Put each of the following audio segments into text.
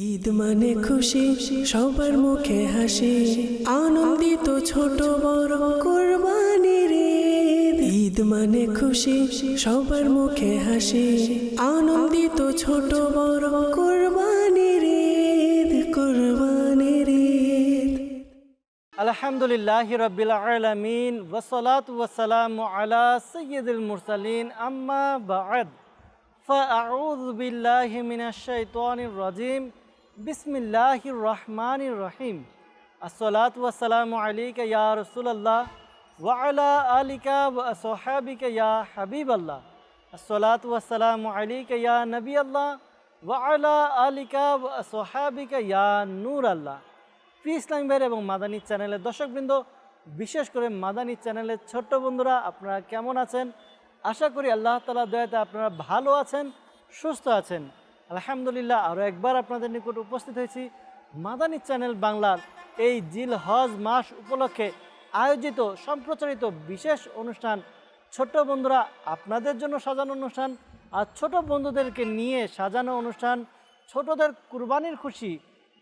ঈদ মানে খুশি, সবার মুখে হাসি, আনন্দিত ছোট বড় কুরবানির ঈদ। ঈদ মানে খুশি, সবার মুখে হাসি, আনন্দিত ছোট বড় কুরবানির ঈদ, কুরবানির ঈদ। আলহামদুলিল্লাহি রাব্বিল আলামিন ওয়াসসালাতু ওয়াসসালামু আলা সাইয়্যিদিল মুরসালিন আম্মা বা'দ ফাআউযু বিল্লাহি মিনাশ শাইতানির রাজিম বিসমিল্লাহির রহমানির রহিম আসসালাতু ওয়াসসালামু আলাইকা ইয়া রাসূলুল্লাহ ওয়া আলা আলিকা ওয়া আসহাবিকা ইয়া হাবিবাল্লাহ আসসালাতু ওয়াসসালামু আলাইকা ইয়া নবিয়াল্লাহ ওয়া আলা আলিকা ওয়া আসহাবিকা ইয়া নূরাল্লাহ। প্রিয় ইসলামী ভাইয়ের এবং মাদানী চ্যানেলের দর্শকবৃন্দ, বিশেষ করে মাদানী চ্যানেলের ছোট্ট বন্ধুরা, আপনারা কেমন আছেন? আশা করি আল্লাহ তাআলার দয়াতে আপনারা ভালো আছেন, সুস্থ আছেন। আলহামদুলিল্লাহ, আরও একবার আপনাদের নিকট উপস্থিত হয়েছি মাদানী চ্যানেল বাংলার এই জিল হজ মাস উপলক্ষে আয়োজিত সম্প্রচারিত বিশেষ অনুষ্ঠান ছোট্ট বন্ধুরা আপনাদের জন্য সাজানো অনুষ্ঠান, আর ছোট বন্ধুদেরকে নিয়ে সাজানো অনুষ্ঠান ছোটদের কুরবানির খুশি,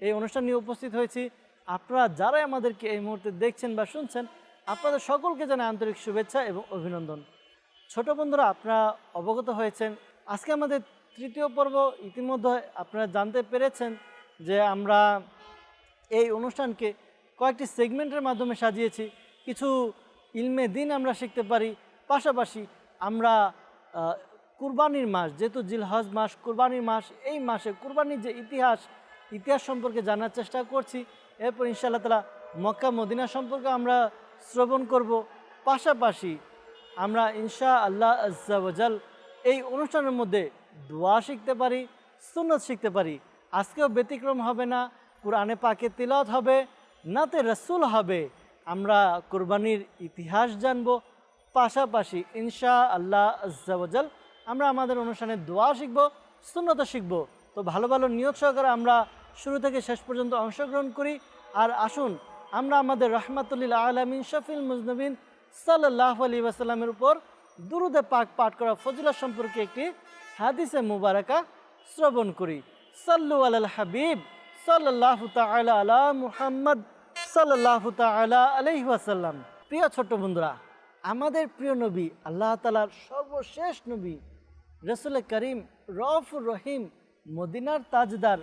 এই অনুষ্ঠান নিয়ে উপস্থিত হয়েছি। আপনারা যারাই আমাদেরকে এই মুহূর্তে দেখছেন বা শুনছেন, আপনাদের সকলকে জানাই আন্তরিক শুভেচ্ছা এবং অভিনন্দন। ছোট বন্ধুরা, আপনারা অবগত হয়েছেন আজকে আমাদের তৃতীয় পর্ব। ইতিমধ্যে আপনারা জানতে পেরেছেন যে আমরা এই অনুষ্ঠানকে কয়েকটি সেগমেন্টের মাধ্যমে সাজিয়েছি। কিছু ইলমে দিন আমরা শিখতে পারি, পাশাপাশি আমরা কুরবানির মাস, যেহেতু জিলহজ মাস কুরবানির মাস, এই মাসে কুরবানির যে ইতিহাস সম্পর্কে জানার চেষ্টা করছি। এরপর ইনশাআল্লাহ তাআলা মক্কা মদিনা সম্পর্কে আমরা শ্রবণ করব। পাশাপাশি আমরা ইনশাআল্লাহ আজ্জা ওয়া জাল এই অনুষ্ঠানের মধ্যে দোয়া শিখতে পারি, সুন্নত শিখতে পারি। আজকেও ব্যতিক্রম হবে না, কুরআনে পাকে তিলাওয়াত হবে, নাতে রাসূল হবে, আমরা কুরবানির ইতিহাস জানব। পাশাপাশি ইনশাআল্লাহ আজ্জা ওয়া জাল আমরা আমাদের অনুষ্ঠানে দোয়া শিখব, সুন্নতও শিখব। তো ভালো ভালো নিয়ত সহকারে আমরা শুরু থেকে শেষ পর্যন্ত অংশগ্রহণ করি। আর আসুন আমরা আমাদের রাহমাতুল আলামিন শফিউল মুজনিবিন সাল্লাল্লাহু আলাইহি ওয়াসাল্লামের উপর দুরূদে পাক পাঠ করা ফজিলত সম্পর্কে একটি হাদিসে মুবারাকা শ্রবণ করি। সাল্লু আলাল হাবিব সাল্লাল্লাহু তাআলা আলা মুহাম্মদ সাল্লাল্লাহু তাআলা আলাইহি ওয়াসাল্লাম। প্রিয় ছোট্ট বন্ধুরা, আমাদের প্রিয় নবী, আল্লাহ তাআলার সর্বশেষ নবী রাসূল করিম রউফুর রহিম, মদিনার তাজদার,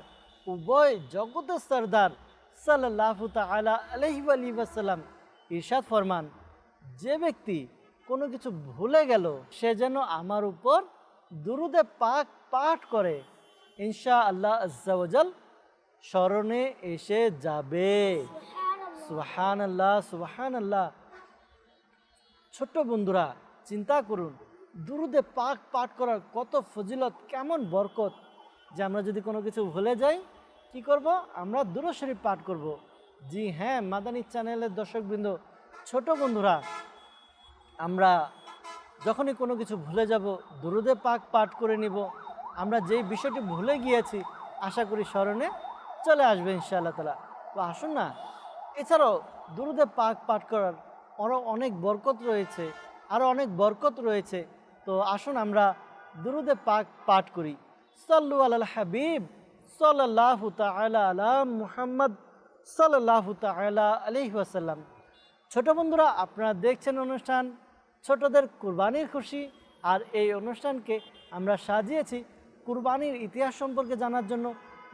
উভয় জগতের সরদার সাল্লাল্লাহু তাআলা আলাইহি ওয়াসাল্লাম ইরশাদ ফরমান, যে ব্যক্তি কোনো কিছু ভুলে গেল সে যেন আমার উপর দুরূদে পাক পাঠ করে, ইনশাআল্লাহ আজ্জা ওয়া জাল স্মরণে এসে যাবে। সুবহানাল্লাহ, সুবহানাল্লাহ। ছোট্ট বন্ধুরা, চিন্তা করুন দুরূদে পাক পাঠ করার কত ফজিলত, কেমন বরকত, যে আমরা যদি কোনো কিছু ভুলে যাই কি করব? আমরা দুরূদ শরীফ পাঠ করব। জি হ্যাঁ, মাদানী চ্যানেলের দর্শকবৃন্দ, ছোট বন্ধুরা, আমরা যখনই কোনো কিছু ভুলে যাব দুরূদে পাক পাঠ করে নিব। আমরা যেই বিষয়টি ভুলে গিয়েছি আশা করি স্মরণে চলে আসবে ইনশাআল্লাহ তাআলা। তো আসুন না, এছাড়াও দুরূদে পাক পাঠ করার আরও অনেক বরকত রয়েছে, আরও অনেক বরকত রয়েছে। তো আসুন আমরা দুরূদে পাক পাঠ করি। সাল্লু আলাল হাবিব সাল্লাল্লাহু তাআলা আলা মুহাম্মদ সাল্লাল্লাহু তাআলা আলাইহি ওয়াসাল্লাম। ছোট বন্ধুরা, আপনারা দেখছেন অনুষ্ঠান ছোটদের কুরবানির খুশি, আর এই অনুষ্ঠানকে আমরা সাজিয়েছি কুরবানির ইতিহাস সম্পর্কে জানার জন্য।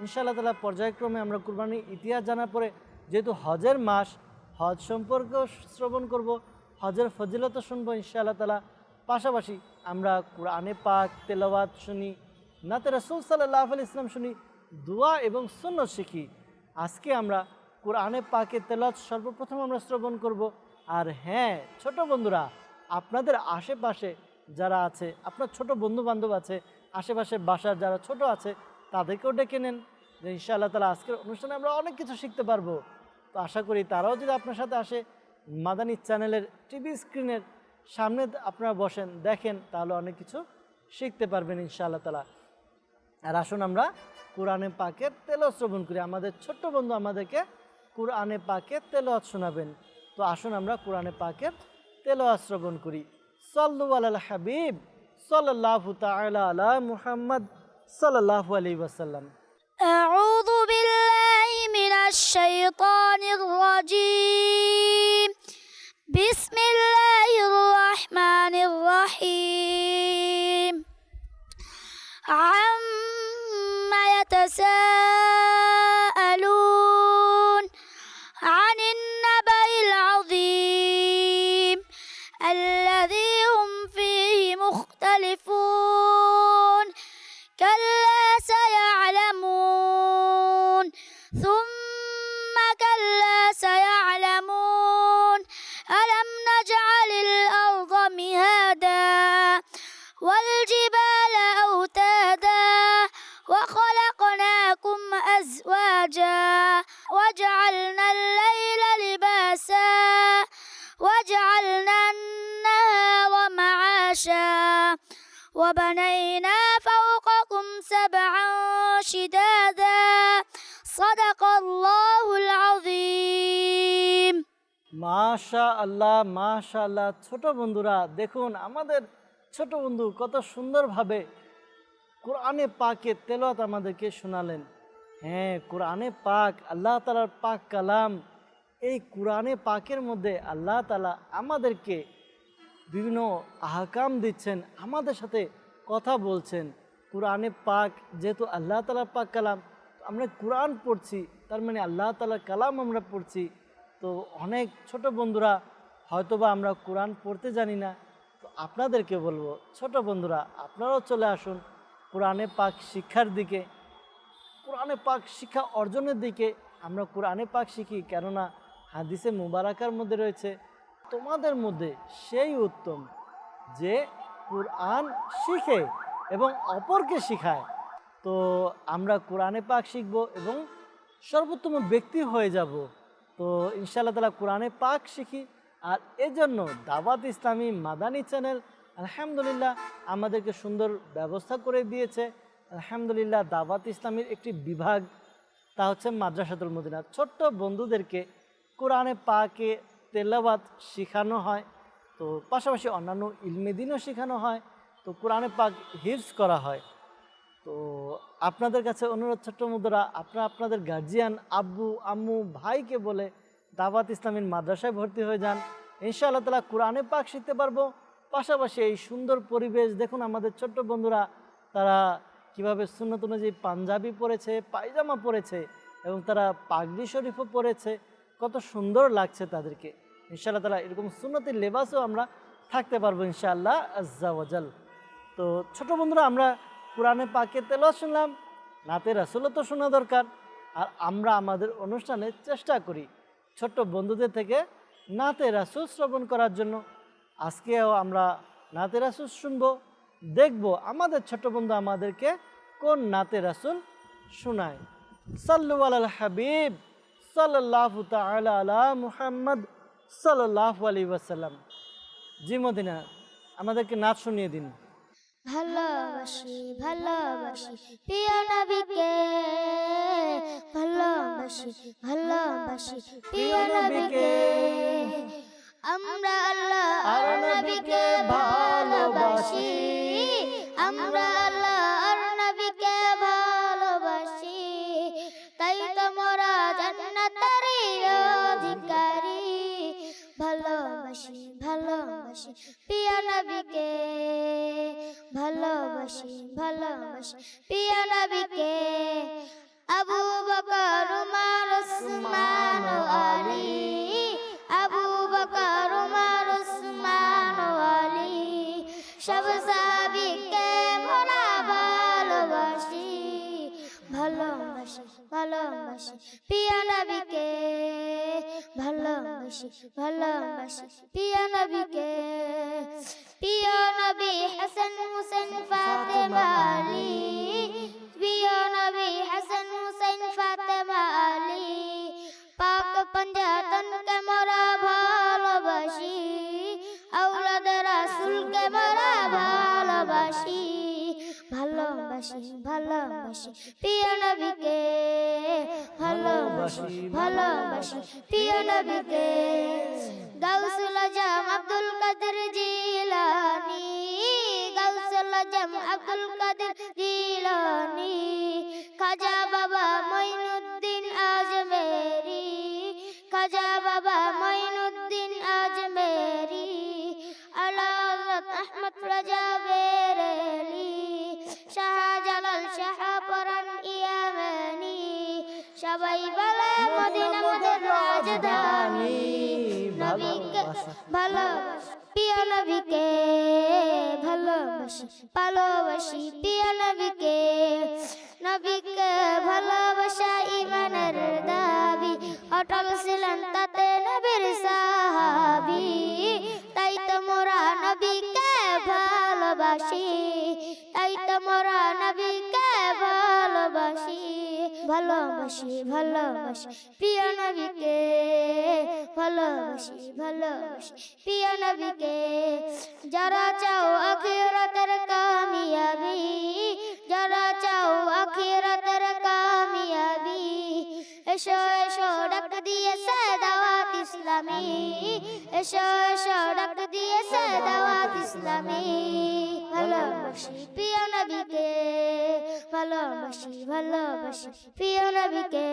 ইনশাআল্লাহ তাআলা পর্যায়ক্রমে আমরা কুরবানির ইতিহাস জানার পরে, যেহেতু হজের মাস, হজ সম্পর্কেও শ্রবণ করব, হজের ফজিলত শুনবো ইনশাআল্লাহ তাআলা। পাশাপাশি আমরা কুরআনে পাক তেলাওয়াত শুনি, নাতে রাসূল সাল্লাল্লাহু আলাইহি ওয়াসাল্লাম শুনি, দোয়া এবং সুন্নত শিখি। আজকে আমরা কুরআনে পাকে তেলাওয়াত সর্বপ্রথম আমরা শ্রবণ করব। আর হ্যাঁ ছোট বন্ধুরা, আপনাদের আশেপাশে যারা আছে, আপনার ছোট বন্ধু বান্ধব আছে, আশেপাশে বাসার যারা ছোট আছে, তাদেরকেও ডেকে নেন, যে ইনশাআল্লাহ তাআলা আজকের অনুষ্ঠানে আমরা অনেক কিছু শিখতে পারবো। তো আশা করি তারাও যদি আপনার সাথে আসে, মাদানী চ্যানেলের টিভি স্ক্রিনের সামনে আপনারা বসেন, দেখেন, তাহলে অনেক কিছু শিখতে পারবেন ইনশাআল্লাহ তাআলা। আর আসুন আমরা কুরআনে পাকের তেলাওয়াত শ্রবণ করি। আমাদের ছোট্ট বন্ধু আমাদেরকে কুরআনে পাকের তেলাওয়াত শোনাবেন। তো আসুন আমরা কুরআনে পাকের তেলাওয়াত শ্রবণ করি। সাল্লু আলাল হাবিব সাল্লাল্লাহু তাআলা আলা মুহাম্মদ সাল্লাল্লাহু আলাইহি ওয়াসাল্লাম। أعوذ الشيطان الرجيم بسم الله الرحمن الرحيم عما يتساءلون عن النبأ العظيم الذي هم فيه مختلفون كلا سيعلمون ثم كلا سيعلمون ألم نجعل الأرض مهادا والجبال أوتادا وخلقناكم أزواجا وجعلنا الليل لباسا وجعلنا النهار معاشا وبنينا فوقكم سبعا شدادا صدق الله العظيم মাশাআল্লাহ ছোট বন্ধুরা দেখুন আমাদের ছোট বন্ধু কত সুন্দরভাবে কোরআনে পাকে তেলাওয়াত আমাদেরকে শোনালেন। হ্যাঁ, কোরআনে পাক আল্লাহ তাআলার পাক কালাম। এই কোরআনে পাকের মধ্যে আল্লাহ তাআলা আমাদেরকে বিভিন্ন আহকাম দিচ্ছেন, আমাদের সাথে কথা বলছেন। কোরআনে পাক যেহেতু আল্লাহ তাআলার পাক কালাম, আমরা কোরআন পড়ছি, তার মানে আল্লাহ তাআলার কালাম আমরা পড়ছি। তো অনেক ছোট বন্ধুরা হয়তোবা আমরা কোরআন পড়তে জানি না, তো আপনাদেরকে বলবো ছোট বন্ধুরা আপনারাও চলে আসুন কোরআনে পাক শিক্ষার দিকে, কোরআনে পাক শিক্ষা অর্জনের দিকে। আমরা কোরআনে পাক শিখি, কেননা হাদিসে মুবারাকার মধ্যে রয়েছে তোমাদের মধ্যে সেই উত্তম যে কোরআন শিখে এবং অপরকে শিখায়। তো আমরা কোরআনে পাক শিখব এবং সর্বোত্তম ব্যক্তি হয়ে যাব। তো ইনশাআল্লাহ তাআলা কোরআনে পাক শিখি। আর এজন্য দাওয়াত ইসলামী মাদানী চ্যানেল আলহামদুলিল্লাহ আমাদেরকে সুন্দর ব্যবস্থা করে দিয়েছে। আলহামদুলিল্লাহ দাওয়াত ইসলামীর একটি বিভাগ, তা হচ্ছে মাদ্রাসাতুল মদিনা। ছোট্ট বন্ধুদেরকে কোরআনে পাকে তেলাওয়াত শেখানো হয়, তো পাশাপাশি অন্যান্য ইলমে দ্বীনও শেখানো হয়, তো কোরআনে পাক হিফজ করা হয়। তো আপনাদের কাছে অনুরোধ ছোট্ট বন্ধুরা, আপনারা আপনাদের গার্জিয়ান আব্বু আম্মু ভাইকে বলে দাওয়াত ইসলামীর মাদ্রাসায় ভর্তি হয়ে যান। ইনশাআল্লাহ তাআলা কোরআনে পাক শিখতে পারবো। পাশাপাশি এই সুন্দর পরিবেশ দেখুন, আমাদের ছোট্ট বন্ধুরা তারা কিভাবে সুন্নত অনুযায়ী পাঞ্জাবি পরেছে, পায়জামা পরেছে এবং তারা পাগড়ি শরীফও পরেছে, কত সুন্দর লাগছে তাদেরকে। ইনশাআল্লাহ তাআলা এরকম সুন্নতি লেবাসও আমরা থাকতে পারবো ইনশাআল্লাহ আজ্জা ওয়াজাল। তো ছোট বন্ধুরা আমরা কোরআনে পাকে তেলাওয়াত শুনলাম, নাতে রাসূলও তো শোনা দরকার। আর আমরা আমাদের অনুষ্ঠানে চেষ্টা করি ছোট্ট বন্ধুদের থেকে নাতে রাসূল শ্রবণ করার জন্য। আজকেও আমরা নাতে রাসূল শুনবো, দেখব আমাদের ছোট্ট বন্ধু আমাদেরকে কোন নাতে রাসূল শোনায়। সাল্লু আলাল হাবিব সাল্লাল্লাহু তাআলা আলা মুহাম্মদ সাল্লাল্লাহু আলাইহি ওয়াসাল্লাম। জি মদিনা, আমাদেরকে নাচ শুনিয়ে দিন। ভালোবাসি ভালোবাসি প্রিয় নবীকে, ভালোবাসি ভালোবাসি প্রিয় নবীকে, আমরা আল্লাহ আর নবীকে ভালোবাসি, আমরা আল্লাহ আর নবীকে ভালোবাসি, তাই তো মোরা জান্নাতেরই অধিকারী। ভালোবাসি ভালোবাসি প্রিয় নবীকে, ভালোবাসি ভালোবাসি প্রিয় নবীকে, আবু বকর উমর উসমান ও আলী, আবু বকর উমর উসমান ও আলী, সব সাহাবীকে মোরা ভালোবাসি। ভালোবাসি ভালোবাসি প্রিয় নবীকে, ভালোবাসি ভালোবাসি প্রিয় নবীকে, প্রিয় নবী হাসান হুসেন ফাতেমা আলী, প্রিয় নবী হাসান হুসেন ফাতেমা আলী, পাক পঞ্জাতনকে মোরা ভালোবাসি, আওলাদ রাসূলকে মোরা ভালোবাসি। ভালোবাসি ভালোবাসি প্রিয় নবীকে, ভালোবাসি ভালোবাসি প্রিয় নবীকে, গাউসুল আজম আব্দুল কাদের জিলানী, গাউসুল আজম আব্দুল কাদের জিলানী, খাজা বাবা মঈনুদ্দিন আজমেরি, সবাই বলে মদিনা মোদের রাজধানী নবীকে ভালোবাসি প্রিয় নবীকে ভালোবাসি ভালোবাসি প্রিয় নবীকে নবীকে ভালোবাসা ইমানের দাবি অটল ছিলেন তাতে নবীর সাহাবী তাই তো মোরা নবীকে ভালোবাসি তাই তো মোরা নবীকে ভালোবাসি ভালোবাসি ভালোবাসি প্রিয় নবীকে ভালোবাসি ভালোবাসি প্রিয় নবীকে যারা চাও আখিরাতের কামিয়াবি যারা চাও আখিরাতের কামিয়াবি এসো এসো ডাক দিয়েছে দাওয়াত ইসলামী এসো এসো ডাক দিয়েছে দাওয়াত ইসলামী ভালোবাসি প্রিয় নবীকে ভালোবাসি ভালোবাসি প্রিয় নবীকে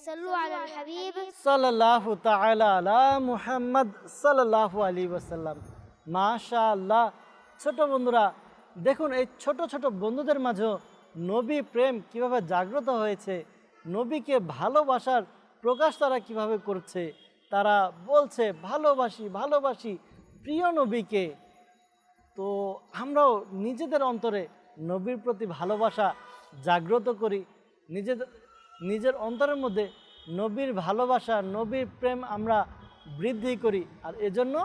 সাল্লু আলাল হাবিব সাল্লাল্লাহু তাআলা আলা মুহাম্মদ সাল্লাল্লাহু আলাইহি ওয়াসাল্লাম। মাশাআল্লাহ। ছোট বন্ধুরা দেখুন, এই ছোট ছোট বন্ধুদের মাঝে নবী প্রেম কিভাবে জাগ্রত হয়েছে, নবীকে ভালোবাসার প্রকাশ তারা কিভাবে করছে। তারা বলছে ভালোবাসি ভালোবাসি প্রিয় নবীকে। তো আমরাও নিজেদের অন্তরে নবীর প্রতি ভালোবাসা জাগ্রত করি, নিজের অন্তরের মধ্যে নবীর ভালোবাসা নবীর প্রেম আমরা বৃদ্ধি করি। আর এজন্য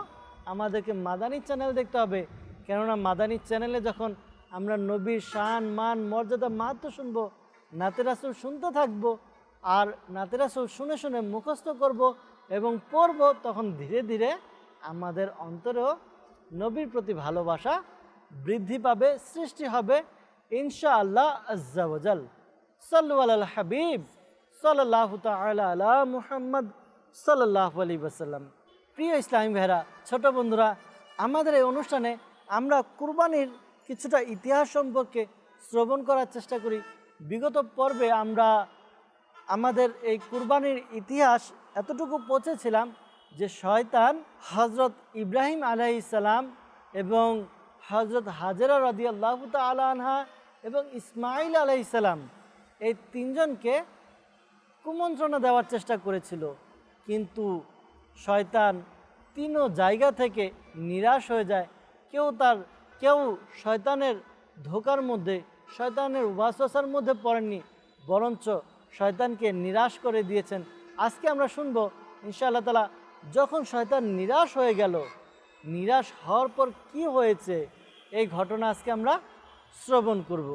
আমাদেরকে মাদানী চ্যানেল দেখতে হবে, কেননা মাদানী চ্যানেলে যখন আমরা নবীর শান মান মর্যাদা মাহাত্ম্য শুনবো, নাতে রাসূল শুনতে থাকবো, আর নাতে রাসূল শুনে শুনে মুখস্থ করব এবং পড়ব, তখন ধীরে ধীরে আমাদের অন্তরেও নবীর প্রতি ভালোবাসা বৃদ্ধি পাবে, সৃষ্টি হবে ইনশাআল্লাহ আজ্জা ওয়াজাল। সাল্লু আলাল হাবিব সাল্লাল্লাহু তাআলা আলা মুহাম্মদ সাল্লাল্লাহু আলাইহি ওয়াসাল্লাম। প্রিয় ইসলামী ভাইরা, ছোট বন্ধুরা, আমাদের এই অনুষ্ঠানে আমরা কুরবানির কিছুটা ইতিহাস সম্পর্কে শ্রবণ করার চেষ্টা করি। বিগত পর্বে আমরা আমাদের এই কুরবানির ইতিহাস এতটুকু পৌঁছেছিলাম যে শয়তান হজরত ইব্রাহিম আলাইহিস সালাম এবং হজরত হাজেরা রাদিয়াল্লাহু তাআলা আনহা এবং ইসমাইল আলাইহিস সালাম এই তিনজনকে কুমন্ত্রণা দেওয়ার চেষ্টা করেছিল, কিন্তু শয়তান তিনও জায়গা থেকে নিরাশ হয়ে যায়। কেউ শয়তানের ধোকার মধ্যে, শয়তানের ওয়াসওয়াসার মধ্যে পড়েননি, বরঞ্চ শয়তানকে নিরাশ করে দিয়েছেন। আজকে আমরা শুনব ইনশাআল্লাহ তাআলা, যখন শয়তান নিরাশ হয়ে গেল, নিরাশ হওয়ার পর কি হয়েছে এই ঘটনা আজকে আমরা শ্রবণ করব।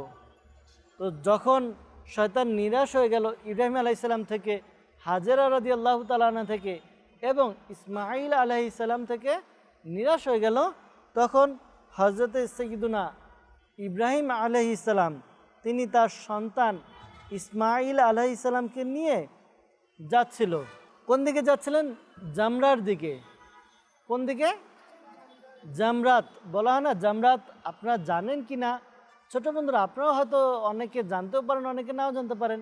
তো যখন শয়তান নিরাশ হয়ে গেল ইব্রাহিম আলাইহিস সালাম থেকে, হাজেরা রাদিয়াল্লাহু তাআলা আনহা থেকে এবং ইসমাইল আলাইহিস সালাম থেকে নিরাশ হয়ে গেল, তখন হযরতে সাইয়্যিদুনা ইব্রাহিম আলাইহিস সালাম তিনি তার সন্তান ইসমাইল আলাইহিস সালামকে নিয়ে যাচ্ছিল। কোন দিকে যাচ্ছিলেন? জামরার দিকে। কোন দিকে? জামরাত বলা হয় না, জামরাত। আপনারা জানেন কি না ছোট বন্ধুরা, আপনারাও হয়তো অনেকে জানতেও পারেন, অনেকে নাও জানতে পারেন।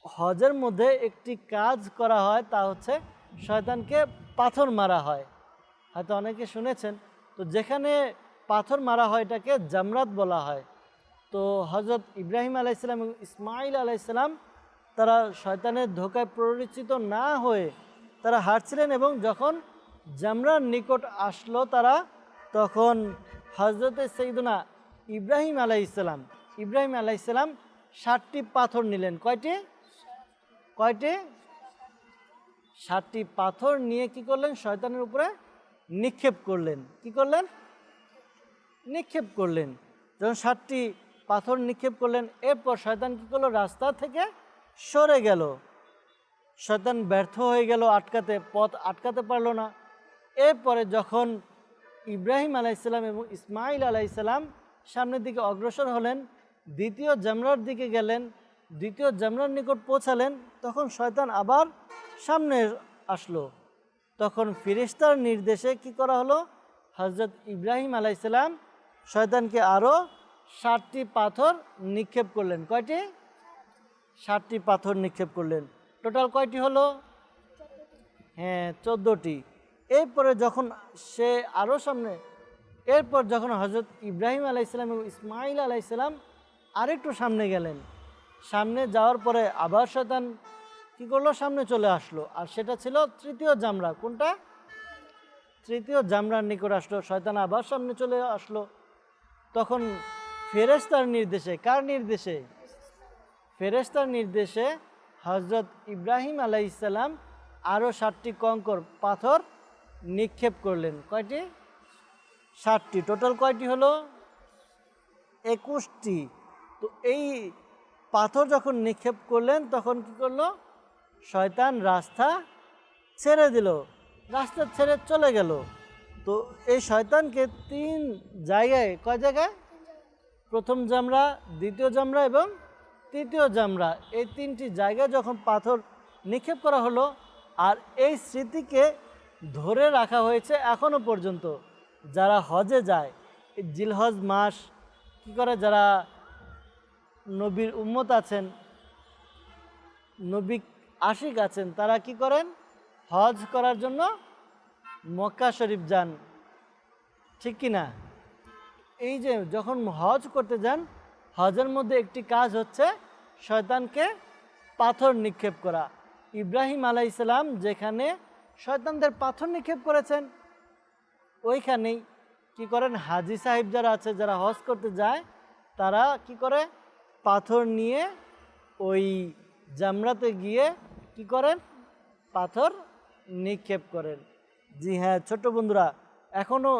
হজের মধ্যে একটি কাজ করা হয়, তা হচ্ছে শয়তানকে পাথর মারা হয়, হয়তো অনেকে শুনেছেন। তো যেখানে পাথর মারা হয় এটাকে জামরাত বলা হয়। তো হজরত ইব্রাহিম আলাইহিসসালাম এবং ইসমাইল আলাইহিসসালাম তারা শয়তানের ধোকায় প্ররোচিত না হয়ে তারা হাঁটছিলেন, এবং যখন জামরার নিকট আসলো তারা, তখন হজরতে সাইয়্যিদুনা ইব্রাহিম আলাইহিসসালাম 7টি পাথর নিলেন। কয়টি? 7টি পাথর নিয়ে কি করলেন? শয়তানের উপরে নিক্ষেপ করলেন। কি করলেন? নিক্ষেপ করলেন। যখন 7টি পাথর নিক্ষেপ করলেন, এরপর শয়তান কি করলো? রাস্তা থেকে সরে গেল। শয়তান ব্যর্থ হয়ে গেল আটকাতে, পথ আটকাতে পারলো না। এরপরে যখন ইব্রাহিম আলাইহিসসালাম এবং ইসমাইল আলাইহিসসালাম সামনের দিকে অগ্রসর হলেন, দ্বিতীয় জামরার দিকে গেলেন, দ্বিতীয় জামরার নিকট পৌঁছালেন, তখন শয়তান আবার সামনে আসলো। তখন ফেরেশতার নির্দেশে কি করা হলো? হযরত ইব্রাহিম আলাইহিসসালাম শয়তানকে আরও 7টি পাথর নিক্ষেপ করলেন। কয়টি? 7টি পাথর নিক্ষেপ করলেন। টোটাল কয়টি হলো? হ্যাঁ, 14টি। এরপরে যখন সে আরও সামনে, এরপর যখন হজরত ইব্রাহিম আলাইহিসসালাম এবং ইসমাইল আলাইহিসসালাম আরেকটু সামনে গেলেন, সামনে যাওয়ার পরে আবার শয়তান কি করলো, সামনে চলে আসলো। আর সেটা ছিল তৃতীয় জামরা। কোনটা? তৃতীয় জামরার নিকট আসলো। শয়তান আবার সামনে চলে আসলো। তখন ফেরেশতার নির্দেশে, কার নির্দেশে? ফেরেশতার নির্দেশে হজরত ইব্রাহিম আলাইহিসসালাম আরও 7টি কঙ্কর পাথর নিক্ষেপ করলেন। কয়টি? 7টি। টোটাল কয়টি হলো? 21টি। তো এই পাথর যখন নিক্ষেপ করলেন তখন কি করলো? শয়তান রাস্তা ছেড়ে দিল, রাস্তা ছেড়ে চলে গেল। তো এই শয়তানকে 3 জায়গায়, কয় জায়গায়? প্রথম জামরা, দ্বিতীয় জামরা এবং তৃতীয় জামরা, এই 3টি জায়গায় যখন পাথর নিক্ষেপ করা হলো, আর এই স্মৃতিকে ধরে রাখা হয়েছে এখনো পর্যন্ত। যারা হজে যায়, এই জিলহজ মাস কি করে, যারা নবীর উম্মত আছেন, নবী আশিক আছেন, তারা কি করেন? হজ করার জন্য মক্কা শরীফ যান, ঠিক কি না? এই যে যখন হজ করতে যান, হজের মধ্যে একটি কাজ হচ্ছে শয়তানকে পাথর নিক্ষেপ করা। ইব্রাহিম আলাইহিসসালাম যেখানে শয়তানদের পাথর নিক্ষেপ করেছেন, ওইখানেই কি করেন, হাজি সাহেব যারা আছে, যারা হজ করতে যায়, তারা কি করে, পাথর নিয়ে ওই জামরাতে গিয়ে কি করেন, পাথর নিক্ষেপ করেন। জি হ্যাঁ ছোট বন্ধুরা, এখনও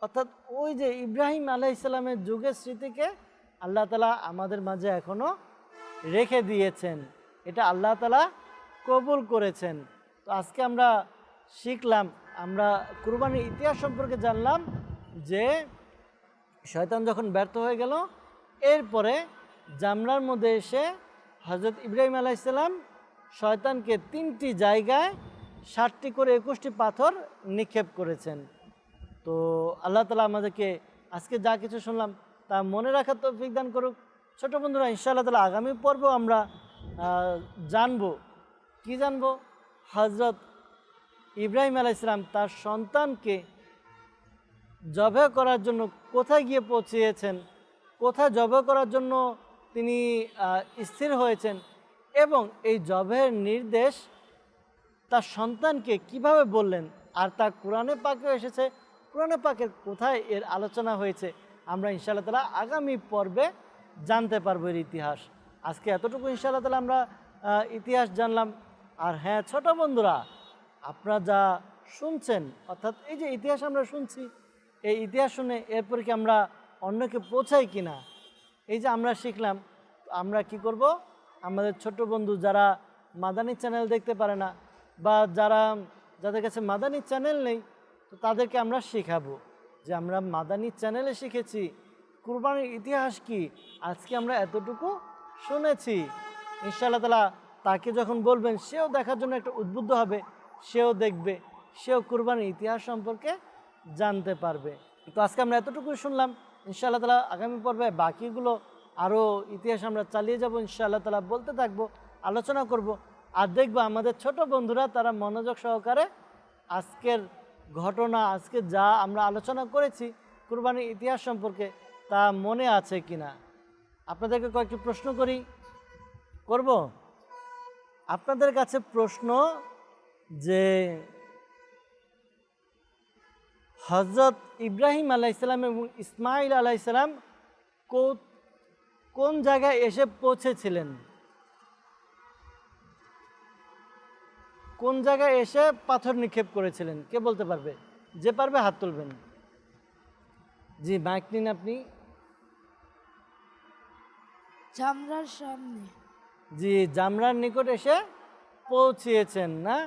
অর্থাৎ ওই যে ইব্রাহিম আলাইহিসসালামের যুগের স্মৃতিকে আল্লাহ তাআলা আমাদের মাঝে এখনও রেখে দিয়েছেন। এটা আল্লাহ তাআলা কবুল করেছেন। তো আজকে আমরা শিখলাম, আমরা কুরবানির ইতিহাস সম্পর্কে জানলাম যে শয়তান যখন ব্যর্থ হয়ে গেল, এরপরে জামরার মধ্যে এসে হজরত ইব্রাহিম আলাইহিসসালাম শয়তানকে 3টি জায়গায় 7টি করে 21টি পাথর নিক্ষেপ করেছেন। তো আল্লাহ তাআলা আমাদেরকে আজকে যা কিছু শুনলাম তা মনে রাখার তৌফিক দান করুক। ছোট বন্ধুরা, ইনশাআল্লাহ তাআলা আগামী পর্ব আমরা জানবো, কি জানবো? হজরত ইব্রাহিম আলাইহিস সালাম তার সন্তানকে জবাই করার জন্য কোথায় গিয়ে পৌঁছিয়েছেন, কোথায় জবাই করার জন্য তিনি স্থির হয়েছেন, এবং এই জবাইয়ের নির্দেশ তার সন্তানকে কিভাবে বললেন, আর তা কোরআনে পাকে এসেছে। কোরআনে পাকের কোথায় এর আলোচনা হয়েছে আমরা ইনশাআল্লাহ তাআলা আগামী পর্বে জানতে পারবো এর ইতিহাস। আজকে এতটুকু ইনশাআল্লাহ তাআলা আমরা ইতিহাস জানলাম। আর হ্যাঁ ছোট বন্ধুরা, আপনারা যা শুনছেন, অর্থাৎ এই যে ইতিহাস আমরা শুনছি, এই ইতিহাস শুনে এরপর কি আমরা অন্যকে পৌঁছাই কিনা, এই যে আমরা শিখলাম, আমরা কি করব, আমাদের ছোট বন্ধু যারা মাদানী চ্যানেল দেখতে পারে না, বা যাদের কাছে মাদানী চ্যানেল নেই, তো তাদেরকে আমরা শেখাবো যে আমরা মাদানী চ্যানেলে শিখেছি কুরবানির ইতিহাস কি, আজকে আমরা এতটুকু শুনেছি। ইনশাআল্লাহ তাআলা তাকে যখন বলবেন, সেও দেখার জন্য একটা উদ্বুদ্ধ হবে, সেও দেখবে, সেও কুরবানির ইতিহাস সম্পর্কে জানতে পারবে। তো আজকে আমরা এতটুকু শুনলাম। ইনশাআল্লাহ তাআলা আগামী পর্বে বাকিগুলো আরও ইতিহাস আমরা চালিয়ে যাব, ইনশাআল্লাহ তাআলা বলতে থাকবো, আলোচনা করব। আর দেখবো আমাদের ছোট বন্ধুরা তারা মনোযোগ সহকারে আজকের ঘটনা, আজকে যা আমরা আলোচনা করেছি কুরবানির ইতিহাস সম্পর্কে, তা মনে আছে কিনা। আপনাদেরকে কয়েকটি প্রশ্ন করব। আপনাদের কাছে প্রশ্ন যে হজরত ইব্রাহিম আলাইহিস সালাম এবং ইসমাইল আলাইহিস সালাম কোন জায়গায় এসে পৌঁছেছিলেন, কোন জায়গায় এসে পাথর নিক্ষেপ করেছিলেন? কে বলতে পারবে? যে পারবে হাত তুলবেন। জি মাইক নিন আপনি। জামরার সামনে। জি জামরার নিকট এসে পৌঁছিয়েছেন না?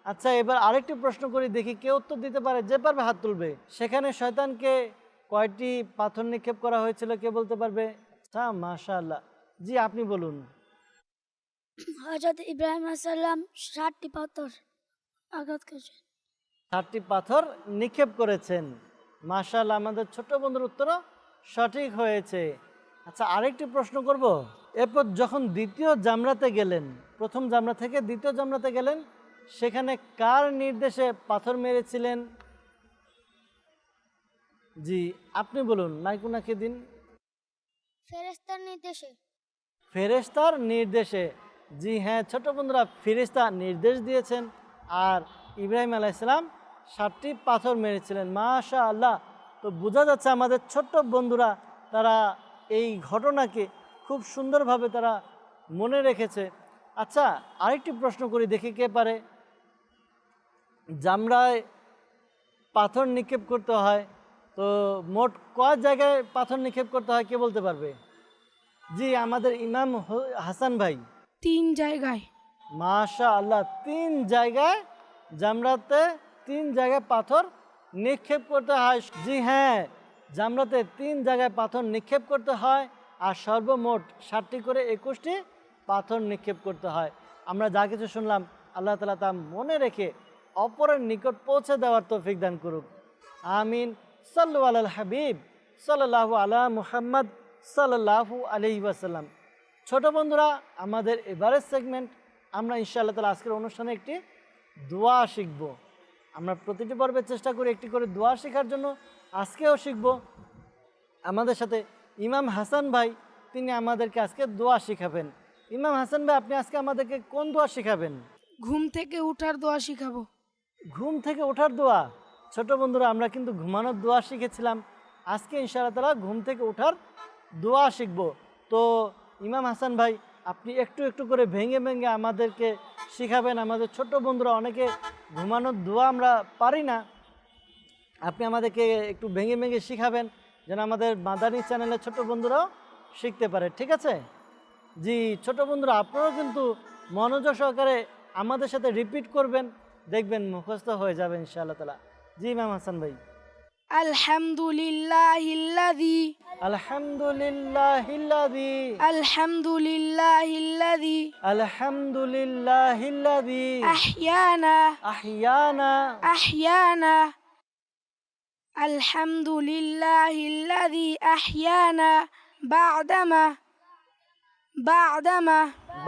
আচ্ছা এবার আরেকটি প্রশ্ন করি, দেখি কে উত্তর দিতে পারে, যে পারবে হাত তুলবে। সেখানে শয়তানকে কয়টি পাথর নিক্ষেপ করা হয়েছিল, কে বলতে পারবে? আচ্ছা মাশাআল্লাহ, জি আপনি বলুন। হযরত ইব্রাহিম আলাইহিস সালাম 7টি পাথর আঘাত করেছেন। 7টি পাথর নিক্ষেপ করেছেন। মাশাআল্লাহ, আমাদের ছোট বন্ধুর উত্তরও সঠিক হয়েছে। আচ্ছা আরেকটি প্রশ্ন করব। এরপর যখন দ্বিতীয় জামরাতে গেলেন, প্রথম জামরা থেকে দ্বিতীয় জামরাতে গেলেন, সেখানে কার নির্দেশে পাথর মেরেছিলেন? জি আপনি বলুন, মাইকুনাকে দিন। ফেরেশতার নির্দেশে। ফেরেশতার নির্দেশে। জি হ্যাঁ ছোট বন্ধুরা, ফেরেশতা নির্দেশ দিয়েছেন আর ইব্রাহিম আলাইহিসসালাম 7টি পাথর মেরেছিলেন। মাশা আল্লাহ। তো বোঝা যাচ্ছে আমাদের ছোট্ট বন্ধুরা তারা এই ঘটনাকে খুব সুন্দরভাবে তারা মনে রেখেছে। আচ্ছা, আরেকটি প্রশ্ন করি, দেখি কে পারে। জামরায় পাথর নিক্ষেপ করতে হয়, তো মোট কয় জায়গায় পাথর নিক্ষেপ করতে হয় কে বলতে পারবে? জি, আমাদের ইমাম হাসান ভাই। 3 জায়গায়। মাশা আল্লাহ, 3 জায়গায় জামরাতে 3 জায়গায় পাথর নিক্ষেপ করতে হয়। জি হ্যাঁ, জামরাতে 3 জায়গায় পাথর নিক্ষেপ করতে হয় আর সর্বমোট 7টি করে 21টি পাথর নিক্ষেপ করতে হয়। আমরা যা কিছু শুনলাম আল্লাহ তাআলা তা মনে রেখে অপরের নিকট পৌঁছে দেওয়ার তৌফিক দান করুক। আমিন। সাল্লু আলাল হাবিব সাল্লাল্লাহু আলা মুহাম্মদ সাল্লাল্লাহু আলাইহি ওয়াসাল্লাম। ছোট বন্ধুরা, আমাদের এবারের সেগমেন্ট আমরা ইনশাআল্লাহ তাআলা আজকের অনুষ্ঠানে একটি দোয়া শিখব। আমরা প্রতিটি পর্বে চেষ্টা করি একটি করে দোয়া শেখার জন্য। আজকেও শিখব। আমাদের সাথে ইমাম হাসান ভাই, তিনি আমাদেরকে আজকে দোয়া শিখাবেন। ইমাম হাসান ভাই, আপনি আজকে আমাদেরকে কোন দোয়া শিখাবেন? ঘুম থেকে উঠার দোয়া শিখাবো। ঘুম থেকে ওঠার দোয়া। ছোট বন্ধুরা, আমরা কিন্তু ঘুমানোর দোয়া শিখেছিলাম। আজকে ইনশাআল্লাহ তাআলা ঘুম থেকে ওঠার দোয়া শিখব। তো ইমাম হাসান ভাই, আপনি একটু একটু করে ভেঙে ভেঙে আমাদেরকে শিখাবেন। আমাদের ছোট বন্ধুরা অনেকে ঘুমানোর দোয়া আমরা পারি না, আপনি আমাদেরকে একটু ভেঙে ভেঙে শিখাবেন যেন আমাদের মাদানী চ্যানেলের ছোট বন্ধুরাও শিখতে পারে। ঠিক আছে? জি ছোট বন্ধুরা, আপনারাও কিন্তু মনোযোগ সহকারে আমাদের সাথে রিপিট করবেন, দেখবেন মুখস্থ হয়ে যাবে ইনশাআল্লাহ তাআলা। জি ইমাম হাসান ভাই। আলহামদুলিল্লাহিল্লাযী আলহামদুলিল্লাহিল্লাযী আলহামদুলিল্লাহিল্লাযী আলহামদুলিল্লাহিল্লাযী আহইয়ানা আহইয়ানা আহইয়ানা আলহামদুলিল্লাহিল্লাযী আহইয়ানা বা'দামা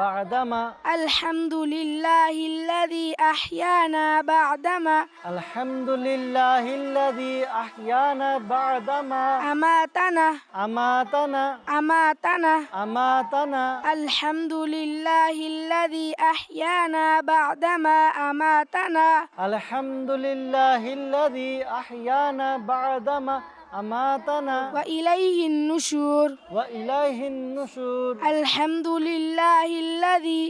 বা'দামা আলহামদুলিল্লাহিল্লাযী আহইয়ানা বা'দামা আলহামদুলিল্লাহিল্লাযী আহইয়ানা বা'দামা আমাতানা আমাতানা আমাতানা আমাতানা আলহামদুলিল্লাহিল্লাযী আহইয়ানা বা'দামা আমাতানা আলহামদুলিল্লাহিল্লাযী আহইয়ানা বা'দামা আমাতানা ওয়া ইলাইহিন নুশুর ওয়া ইলাইহিন নুশুর আলহামদুলিল্লাহিল্লাযী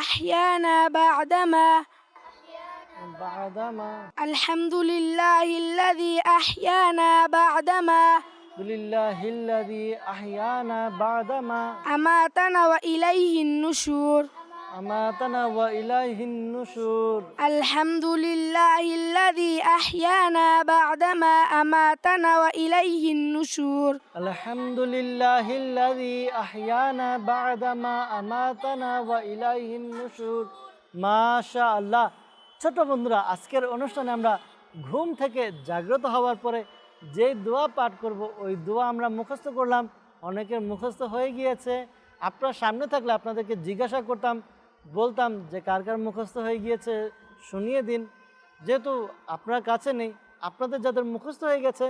আহইয়ানা বা'দামা বা'দামা আলহামদুলিল্লাহিল্লাযী আহইয়ানা বা'দামা লিল্লাহিল্লাযী আহইয়ানা বা'দামা আমাতানা ওয়া ইলাইহিন নুশুর আমাতানা ওয়া ইলাইহিন নুশুর আলহামদুলিল্লাহিল্লাযী আহইয়ানা বা'দামা আমাতানা ওয়া ইলাইহিন নুশুর আলহামদুলিল্লাহিল্লাযী আহইয়ানা বা'দামা আমাতানা ওয়া ইলাইহিন নুশুর। মাশাআল্লাহ। ছোট বন্ধুরা, আজকের অনুষ্ঠানে আমরা ঘুম থেকে জাগ্রত হওয়ার পরে যে দোয়া পাঠ করব ওই দোয়া আমরা মুখস্থ করলাম। অনেকের মুখস্থ হয়ে গিয়েছে। আপনার সামনে থাকলে আপনাদেরকে জিজ্ঞাসা করতাম, বলতাম যে কার কার মুখস্থ হয়ে গিয়েছে শুনিয়ে দিন। যেহেতু আপনার কাছে নেই, আপনাদের যাদের মুখস্থ হয়ে গেছে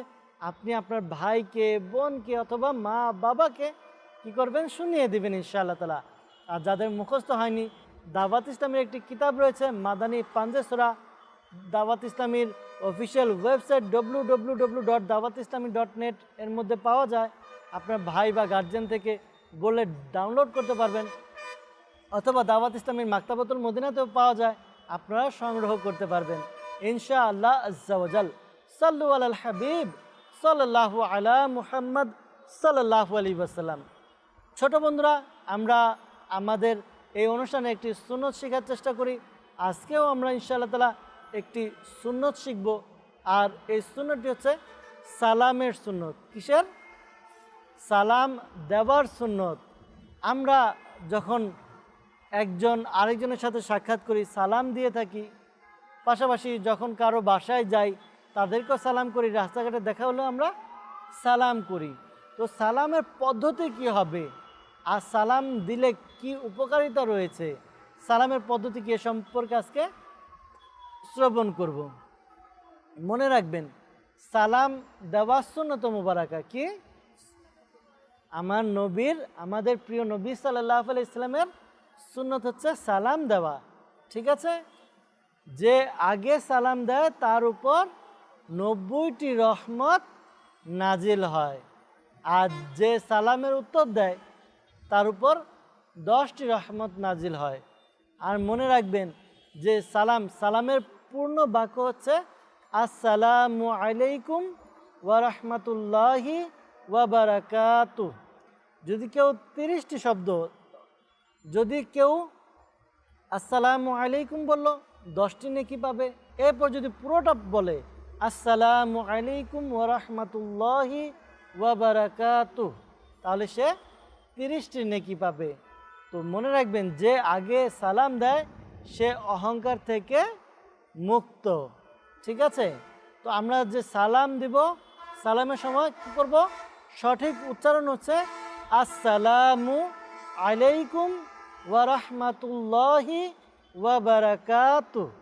আপনি আপনার ভাইকে, বোনকে অথবা মা বাবাকে কি করবেন, শুনিয়ে দিবেন ইনশাআল্লাহ তাআলা। আর যাদের মুখস্থ হয়নি, দাওয়াত ইসলামের একটি কিতাব রয়েছে মাদানী পাঞ্জে সূরা। দাওয়াত ইসলামীর অফিসিয়াল ওয়েবসাইট www.dawatislami.net এর মধ্যে পাওয়া যায়। আপনার ভাই বা গার্জিয়ান থেকে বলে ডাউনলোড করতে পারবেন, অথবা দাওয়াত ইসলামীর মাকতাবাতুল মদিনাতেও পাওয়া যায়, আপনারা সংগ্রহ করতে পারবেন ইনশাআল্লাহ আজ্জা ওয়া জাল। সাল্লু আলাল হাবিব সাল্লাল্লাহু আলা মুহাম্মদ সাল্লাল্লাহু আলাইহি ওয়াসাল্লাম। ছোট বন্ধুরা, আমরা আমাদের এই অনুষ্ঠানে একটি সুন্নত শেখার চেষ্টা করি। আজকেও আমরা ইনশাআল্লাহ তাআলা একটি সুন্নত শিখব। আর এই সুন্নতটি হচ্ছে সালামের সুন্নত। কিসের? সালাম দেওয়ার সুন্নত। আমরা যখন একজন আরেকজনের সাথে সাক্ষাৎ করি সালাম দিয়ে থাকি, পাশাপাশি যখন কারো বাসায় যাই তাদেরকেও সালাম করি, রাস্তাঘাটে দেখা হলেও আমরা সালাম করি। তো সালামের পদ্ধতি কি হবে আর সালাম দিলে কি উপকারিতা রয়েছে, সালামের পদ্ধতি কি, এ সম্পর্কে আজকে শ্রবণ করব। মনে রাখবেন, সালাম দেওয়া সুন্নত মুবারাকা কি? আমাদের প্রিয় নবী সাল্লাল্লাহু আলাইহি ইসলামের সুন্নত হচ্ছে সালাম দেওয়া। ঠিক আছে, যে আগে সালাম দেয় তার উপর 90টি রহমত নাজিল হয়, আর যে সালামের উত্তর দেয় তার উপর 10টি রহমত নাজিল হয়। আর মনে রাখবেন যে সালামের পূর্ণ বাক্য হচ্ছে আসসালামু আলাইকুম ওয়া রাহমাতুল্লাহি ওয়া বারাকাতুহু। যদি কেউ 30টি শব্দ, যদি কেউ আসসালামু আলাইকুম বলল 10টি নেকি পাবে। এরপর যদি পুরোটা বলে আসসালামু আলাইকুম ওয়া রাহমাতুল্লাহি ওয়া বারাকাতুহু, তাহলে সে 30টি নেকি পাবে। তো মনে রাখবেন যে আগে সালাম দেয় সে অহংকার থেকে মুক্ত। ঠিক আছে, তো আমরা যে সালাম দিব, সালামের সময় কী করব? সঠিক উচ্চারণ হচ্ছে আসসালামু আলাইকুম ওয়া রাহমাতুল্লাহি ওয়া বারাকাতুহু।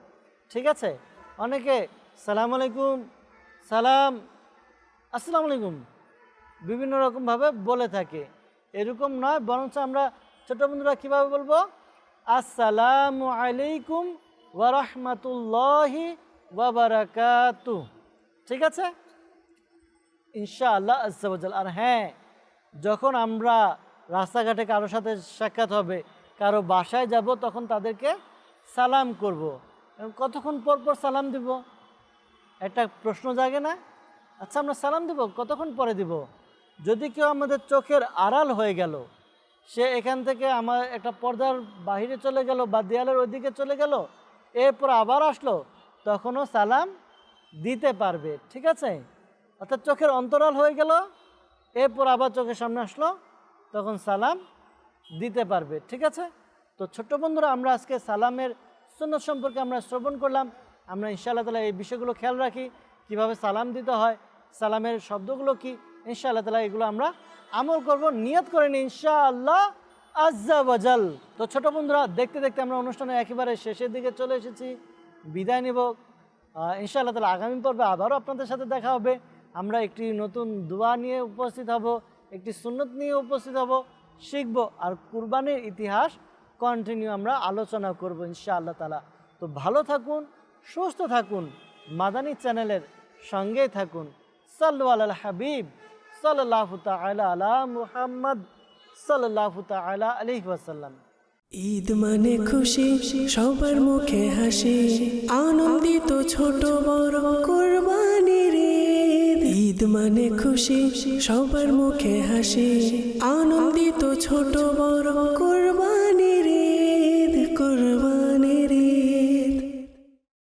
ঠিক আছে, অনেকে সালাম আলাইকুম, সালাম, আসসালামু আলাইকুম বিভিন্ন রকমভাবে বলে থাকে। এরকম নয়, বরঞ্চ আমরা ছোট বন্ধুরা কীভাবে বলবো? আসসালামু আলাইকুম ওয়া রাহমাতুল্লাহি ওয়া বারাকাতুহু। ঠিক আছে, ইনশাআল্লাহ আজ্জা ওয়া জাল। আর হ্যাঁ, যখন আমরা রাস্তাঘাটে কারোর সাথে সাক্ষাৎ হবে, কারো বাসায় যাব, তখন তাদেরকে সালাম করব। কতক্ষণ পর পর সালাম দিব? একটা প্রশ্ন জাগে না? আচ্ছা, আমরা সালাম দিব কতক্ষণ পরে দিব? যদি কেউ আমাদের চোখের আড়াল হয়ে গেল, সে এখান থেকে আমার একটা পর্দার বাহিরে চলে গেল বা দেয়ালের ওইদিকে চলে গেল, এরপর আবার আসলো, তখনও সালাম দিতে পারবে। ঠিক আছে, অর্থাৎ চোখের অন্তরাল হয়ে গেল, এরপর আবার চোখের সামনে আসলো, তখন সালাম দিতে পারবে। ঠিক আছে, তো ছোট্ট বন্ধুরা, আমরা আজকে সালামের সুন্নত সম্পর্কে আমরা শ্রবণ করলাম। আমরা ইনশাআল্লাহ তাআলা এই বিষয়গুলো খেয়াল রাখি, কিভাবে সালাম দিতে হয়, সালামের শব্দগুলো কি, ইনশাআল্লাহ তাআলা এগুলো আমরা আমল করব, নিয়ত করে নিই ইনশাআল্লাহ আজ্জা ওয়া জাল। তো ছোট বন্ধুরা, দেখতে দেখতে আমরা অনুষ্ঠানের একেবারে শেষের দিকে চলে এসেছি, বিদায় নেব। ইনশাআল্লাহ তাআলা আগামী পর্বে আবারও আপনাদের সাথে দেখা হবে। আমরা একটি নতুন দোয়া নিয়ে উপস্থিত হব, একটি সুন্নত নিয়ে উপস্থিত হব, শিখব, আর কুরবানির ইতিহাস কন্টিনিউ আমরা আলোচনা করব ইনশাআল্লাহ তাআলা। তো ভালো থাকুন, সুস্থ থাকুন, মাদানী চ্যানেলের সঙ্গেই থাকুন। সাল্লু আলাল হাবিব সাল্লাল্লাহু তাআলা আলা মুহাম্মদ সাল্লাল্লাহু তাআলা আলাইহি ওয়াসাল্লাম। ঈদ মানে খুশি, সবার মুখে হাসি, আনন্দিত ছোট বড় কুরবানির ঈদ। ঈদ মানে খুশি, সবার মুখে হাসি, আনন্দিত ছোট বড়